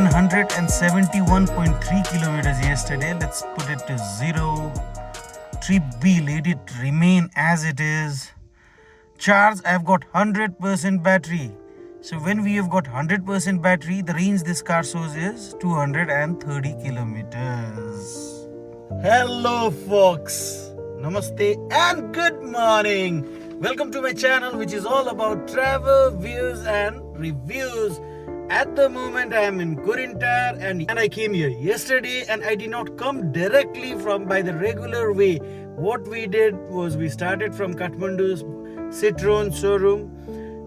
171.3 kilometers yesterday. Let's put it to 0. Trip B, let it remain as it is. Charge, I've got 100% battery. So when we have got 100% battery, the range this car shows is 230 kilometers. Hello folks, namaste and good morning. Welcome to my channel, which is all about travel, views and reviews. At the moment I am in Korintar and I came here yesterday, and I did not come directly by the regular way. What we did was we started from Kathmandu's Citroen showroom.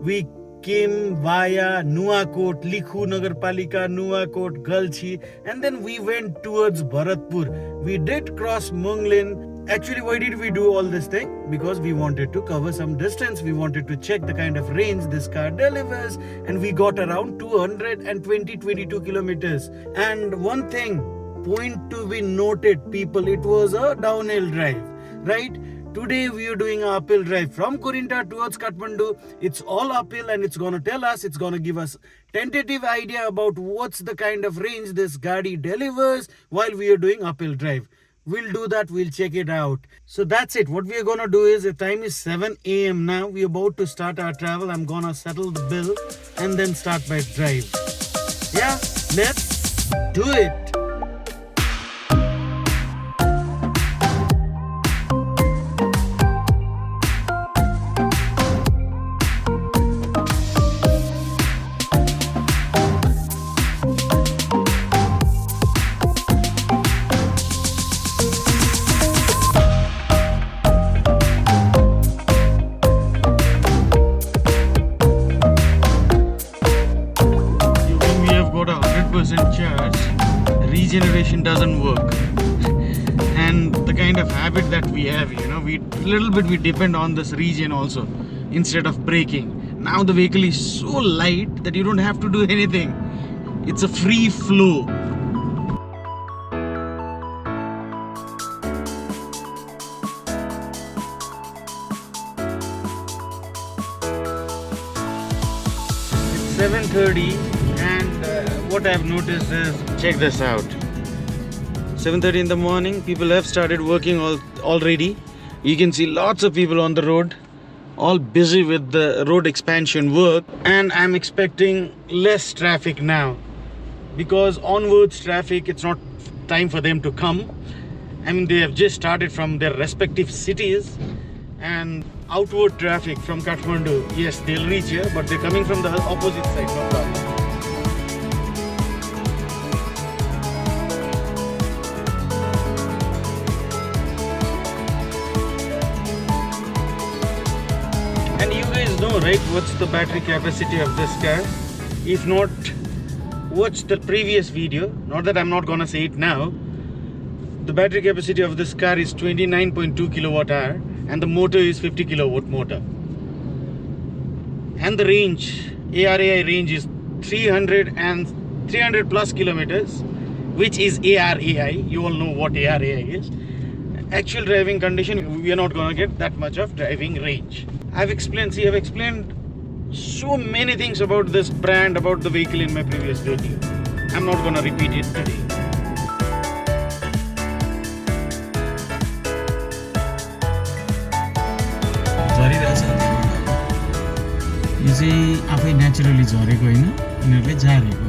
We came via Nuwakot, Likhu Nagarpalika, Nuwakot, Galchi, and then we went towards Bharatpur. We did cross Munglin. Actually, why did we do all this thing? Because we wanted to cover some distance. We wanted to check the kind of range this car delivers, and we got around 22 kilometers. And one thing, point to be noted, people, it was a downhill drive, right? Today we are doing an uphill drive from Korintar towards Kathmandu. It's all uphill, and it's going to tell us, it's going to give us tentative idea about what's the kind of range this Gadi delivers while we are doing uphill drive. We'll do that, we'll check it out. So that's it. What we are going to do is, the time is 7 a.m. now. We're about to start our travel. I'm going to settle the bill and then start my drive. Yeah, let's do it. Charge, regeneration doesn't work, and the kind of habit that we have, we depend on this regen also instead of braking. Now the vehicle is so light that you don't have to do anything. It's a free flow. It's 7:30. What I've noticed is, check this out. 7:30 in the morning, people have started working already. You can see lots of people on the road, all busy with the road expansion work. And I'm expecting less traffic now, because onwards traffic, it's not time for them to come. I mean, they have just started from their respective cities. And outward traffic from Kathmandu, yes, they'll reach here, but they're coming from the opposite side, no problem. And you guys know, right, what's the battery capacity of this car? If not, watch the previous video. Not that I'm not gonna say it now. The battery capacity of this car is 29.2 kilowatt hour, and the motor is 50 kilowatt motor. And the range, ARAI range, is 300 plus kilometers, which is ARAI. You all know what ARAI is. Actual driving condition, we are not gonna get that much of driving range. I've explained so many things about this brand, about the vehicle in my previous video. I'm not gonna repeat it today. यो चाहिँ आफै naturally झरेको होइन, यिनीहरूले झारेको।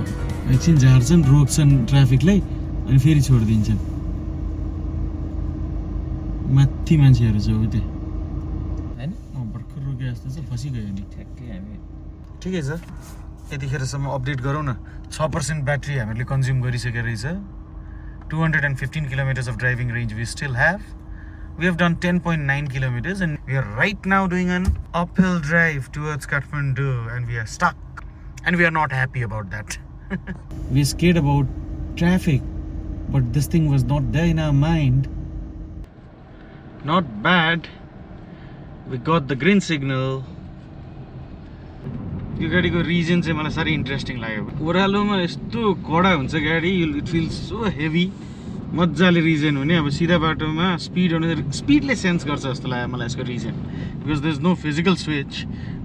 एकछिन झार्छन्, रोक्छन् ट्राफिकलाई, अनि फेरि छोडिदिन्छन्। माथि मान्छेहरू छ उतै हैन, भर्खर रोके जस्तो छ, फसिगयो नि। ठ्याक्कै हामी ठिकै छ, यतिखेरसम्म अपडेट गरौँ न। 6% ब्याट्री हामीले कन्ज्युम गरिसकेको रहेछ। 215 kilometers of driving range we still have. We have done 10.9 kilometers, and we are right now doing an uphill drive towards Kathmandu, and we are stuck, and we are not happy about that. We scared about traffic, but this thing was not there in our mind. Not bad. We got the green signal. यो गाडीको region चाहिँ मलाई साह्रै interesting लाग्यो। ओह्रालोमा यस्तो कडा हुन्छ गाडी, it फिल्स so heavy, मजाले रिजन हुने। अब सिधा बाटोमा स्पिड अनुसार स्पिडले सेन्स गर्छ जस्तो लाग्यो मलाई यसको reason, because there is no physical switch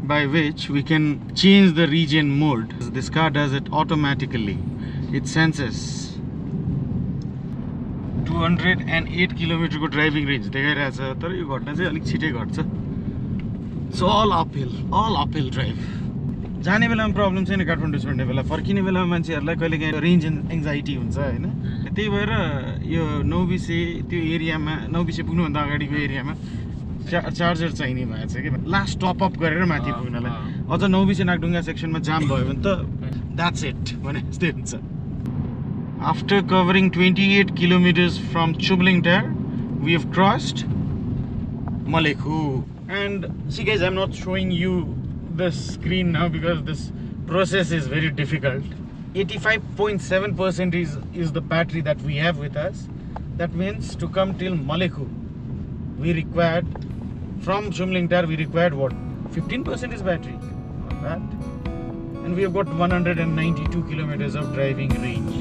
by which we can change the region mode. This car does it automatically. It's census 208 kilometre को ड्राइभिङ रेन्ज देखाइरहेछ तर यो घटना चाहिँ अलिक छिटै घट्छ इट्स अल अपहिल ड्राइभ जाने बेलामा प्रब्लम छैन काठमाडौँ छोड्ने बेला फर्किने बेलामा मान्छेहरूलाई कहिले काहीँ रेन्ज एङ्जाइटी हुन्छ होइन त्यही भएर यो नौबिसे त्यो एरियामा नौबिसे पुग्नुभन्दा अगाडिको एरियामा चार्जर चाहिने भएको छ कि लास्ट टपअप गरेर माथि पुग्नलाई अझ नौबिसे नागढुङ्गा सेक्सनमा जाम भयो भने त द्याट्स इट भने जस्तै हुन्छ After covering 28 kilometers from Chumlingtar, we have crossed Malekhu. And see guys, I'm not showing you the screen now because this process is very difficult. 85.7% is the battery that we have with us. That means to come till Malekhu, we required, from Chumlingtar we required what? 15% is battery. Not bad. And we have got 192 kilometers of driving range.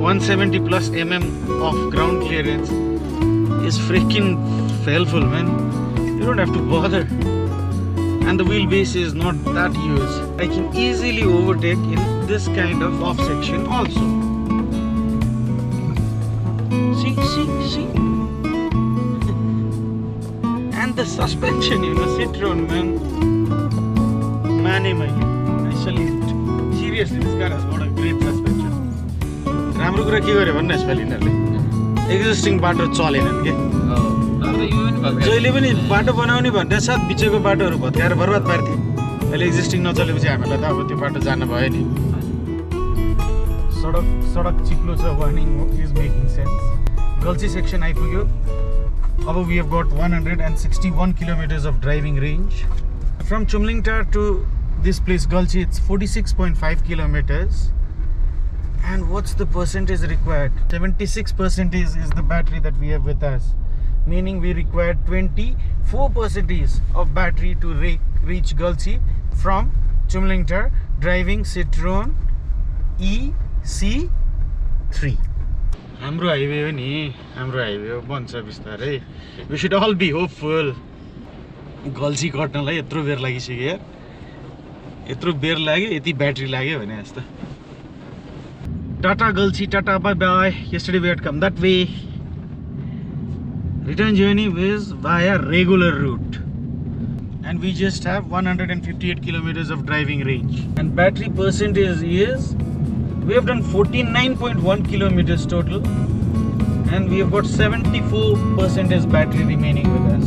+170 mm of ground clearance is freaking helpful, man. You don't have to bother, and the wheelbase is not that huge. I can easily overtake in this kind of off section also. See, and the suspension, Citroen, man. I salute. Seriously, this car has got a great suspension. राम्रो कुरा के गर्यो भन्नु यसपालि यिनीहरूले existing बाटो चलेनन् के जहिले पनि बाटो बनाउने भन्दा साथ बिचको बाटोहरू भत्काएर बर्बाद पार्थ्यो अहिले एक्जिस्टिङ नचलेपछि हामीहरूलाई त अब त्यो बाटो जान भयो नि सडक चिप्लो छ warning is making sense Galchhi section आइपुग्यो अब we have got 161 kilometres of driving range from Chumlingtar to this place Galchhi it's 46.5 kilometers. And what's the percentage required? 76% is the battery that we have with us. Meaning we require 24% of battery to reach Gulchi from Chumlingtar driving Citroen EC3. हाम्रो highway हो नि हाम्रो highway हो बन्छ बिस्तारै we should all be hopeful. गल्ची कट्नलाई यत्रो बेर लागिसक्यो यार यत्रो बेर लाग्यो यति ब्याट्री लाग्यो भने जस्तो Tata Gulchi, Tata bye bye. Yesterday we had come that way. Return journey is via regular route. And we just have 158 kilometers of driving range. And battery percentage is, we have done 49.1 kilometers total. And we have got 74% as battery remaining with us.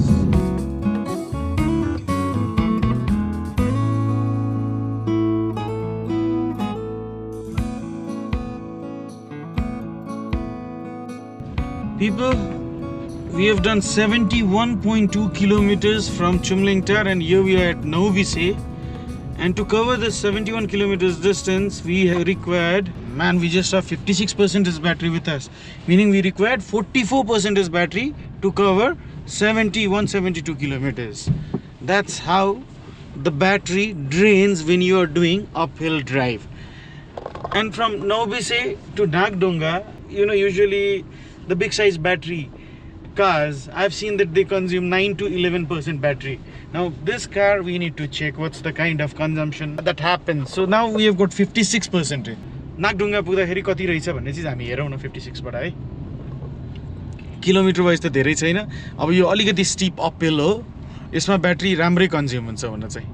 People, we have done 71.2 kilometers from Chumlingtar and here we are at Novise. And to cover this 71 kilometers distance, we have required, man, we just have 56% as battery with us. Meaning we required 44% as battery to cover 172 kilometers. That's how the battery drains when you are doing uphill drive. And from Novise to Nagdunga, usually the big size battery cars, I've seen that they consume 9 to 11% battery. Now this car we need to check what's the kind of consumption that happens. So now we have got 56%. Nagdunga पुग्दाखेरि कति रहेछ भन्ने चाहिँ हामी हेरौँ न 56 बाट है किलोमिटर वाइज त धेरै छैन अब यो अलिकति स्टिप अपहिल हो यसमा ब्याट्री राम्रै कन्ज्युम हुन्छ भन्न चाहिँ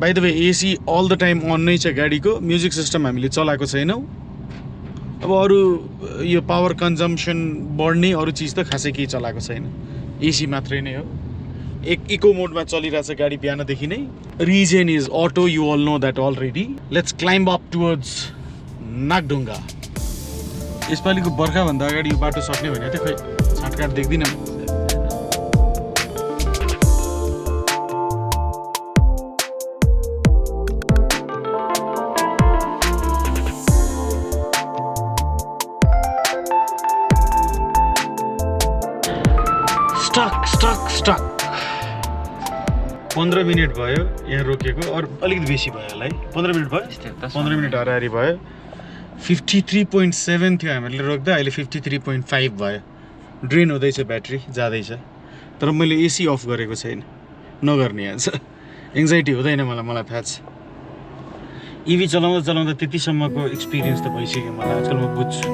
by the way AC all the time on नै छ गाडीको म्युजिक सिस्टम हामीले चलाएको छैनौँ अब अरू यो पावर कन्जम्सन बढ्ने अरू चिज त खासै केही चलाएको छैन एसी मात्रै नै हो इको मोडमा चलिरहेछ गाडी बिहानदेखि नै reason is auto you all know that already let's climb up towards Nagdhunga यसपालिको बर्खाभन्दा अगाडि यो बाटो सक्ने भने त खै छाटकाट देख्दिनँ स्टक 15 मिनट भयो यहाँ रोकेको और अलिकति बेसी भयो होला है 15 मिनट भयो 15 मिनट हरारी भयो 53.7 थियो हामीले रोक्दा अहिले 53.5 भयो ड्रेन हुँदैछ ब्याट्री जाँदैछ तर मैले एसी अफ गरेको छैन नगर्ने आज एङ्जाइटी हुँदैन मलाई थाहा छ इभी चलाउँदा त्यतिसम्मको एक्सपिरियन्स त भइसक्यो मलाई आजकल म बुझ्छु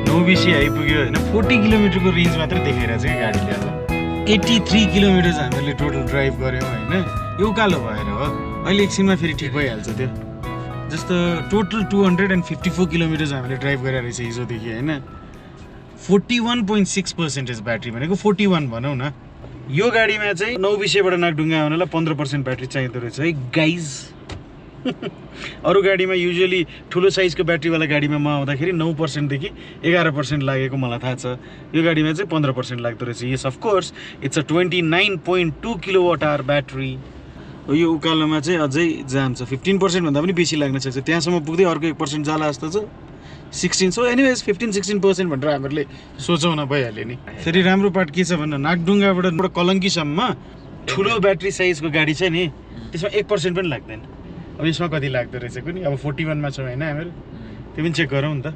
नौबिसी आइपुग्यो होइन 40 किलोमिटरको रेन्ज मात्रै देखाइरहेको छ कि गाडीले अब 83 किलोमिटर हामीले टोटल ड्राइभ गऱ्यौँ होइन यो उकालो भएर हो अहिले एकछिनमा फेरि ठिक भइहाल्छ त्यो जस्तो टोटल 254 किलोमिटर्स हामीले ड्राइभ गरेर रहेछ हिजोदेखि होइन 41.6% ब्याट्री भनेको 41 भनौँ न यो गाडीमा चाहिँ नौबिसेबाट नागढुङ्गा आउनलाई 15% ब्याट्री चाहिँदो रहेछ है गाइज अरू गाडीमा युजुअली ठुलो साइजको ब्याट्रीवाला गाडीमा म आउँदाखेरि 9% देखि 11% लागेको मलाई थाहा छ यो गाडीमा चाहिँ 15% लाग्दो रहेछ yes of course it's a 29.2 kilowatt hour battery यो उकालोमा चाहिँ अझै जाम छ 15% भन्दा पनि बेसी लाग्न सक्छ त्यहाँसम्म पुग्दै अर्को 1% जाला जस्तो छ 16 सो एनिवेज 15-16% भनेर हामीहरूले सोचौँ न भइहाल्यो नि फेरि राम्रो पार्ट के छ भन्नु नागढुङ्गाबाट कलङ्कीसम्म ठुलो ब्याट्री साइजको गाडी छ नि त्यसमा 1% पनि लाग्दैन अब यसमा कति लाग्दो रहेछ कुनै अब 41 मा छौँ होइन हामीहरू त्यो पनि चेक गरौँ नि त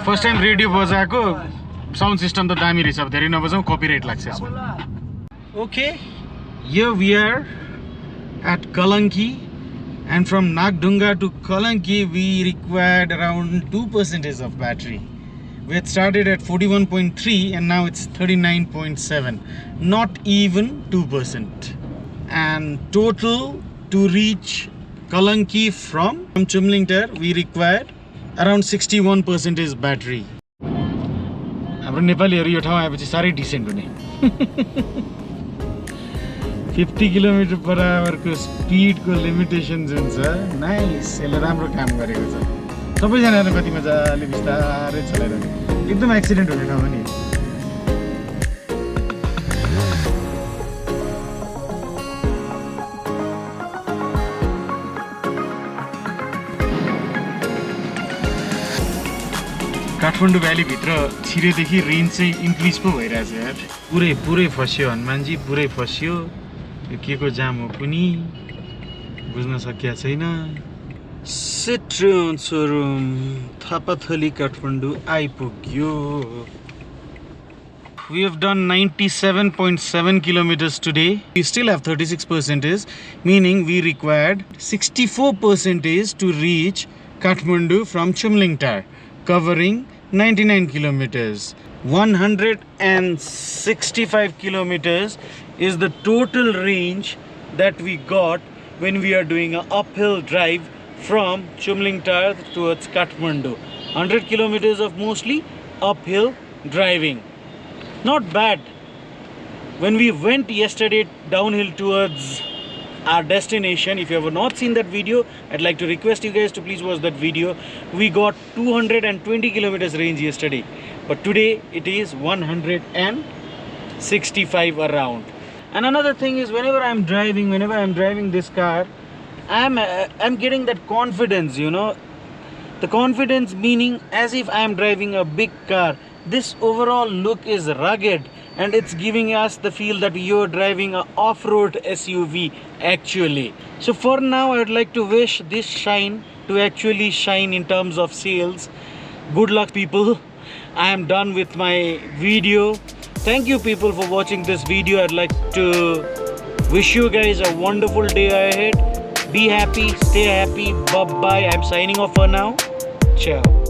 फर्स्ट टाइम रेडियो बजाएको साउन्ड सिस्टम त दामी रहेछ अब धेरै नबजाउँ कपिराइट लाग्छ यसमा ओके यो we are at Kalanki and from Nagdunga to Kalanki we required around 2% of battery. We had started at 41.3 and now it's 39.7, not even 2%. And total to reach Kalanki from Chumlingtar we required around 61% is battery. हाम्रो नेपालीहरु यो ठाउँ आएपछि साह्रै decent हुने 50 kilometre पर आवरको स्पिडको limitation जुन छ nice यसले राम्रो काम गरेको छ सबैजनाले कति मजाले बिस्तारै चलाइरहने एकदम एक्सिडेन्ट हुने ठाउँ हो नि काठमाडौँ भ्याली भित्र छिरेदेखि रेन्ज चाहिँ इन्क्रिज पो भइरहेछ यार पुरै फस्यो हनुमानजी पुरै फस्यो यो के को जाम हो कुनी बुझ्न सकिया छैन सिट्रोन सोरुम थापाथली काठमाडौँ आइपुग्यो We have done 97.7 kilometers today. We still have 36%, meaning we required 64% to reach Kathmandu from Chumlingtar, covering 99 kilometers. 165 kilometers is the total range that we got when we are doing an uphill drive from Chumlingtar towards Kathmandu. 100 kilometers of mostly uphill driving. Not bad. When we went yesterday downhill towards our destination, if you have not seen that video, I'd like to request you guys to please watch that video. We got 220 kilometers range yesterday, but today it is 165 around. And another thing is whenever I'm driving this car, I'm getting that confidence, you know, the confidence meaning as if I'm driving a big car. This overall look is rugged and it's giving us the feel that you're driving a off-road SUV actually. So for now I would like to wish this shine to actually shine in terms of sales. Good luck people. I am done with my video. Thank you people for watching this video. I'd like to wish you guys a wonderful day ahead. Be happy, stay happy. Bye bye. I'm signing off for now. Ciao.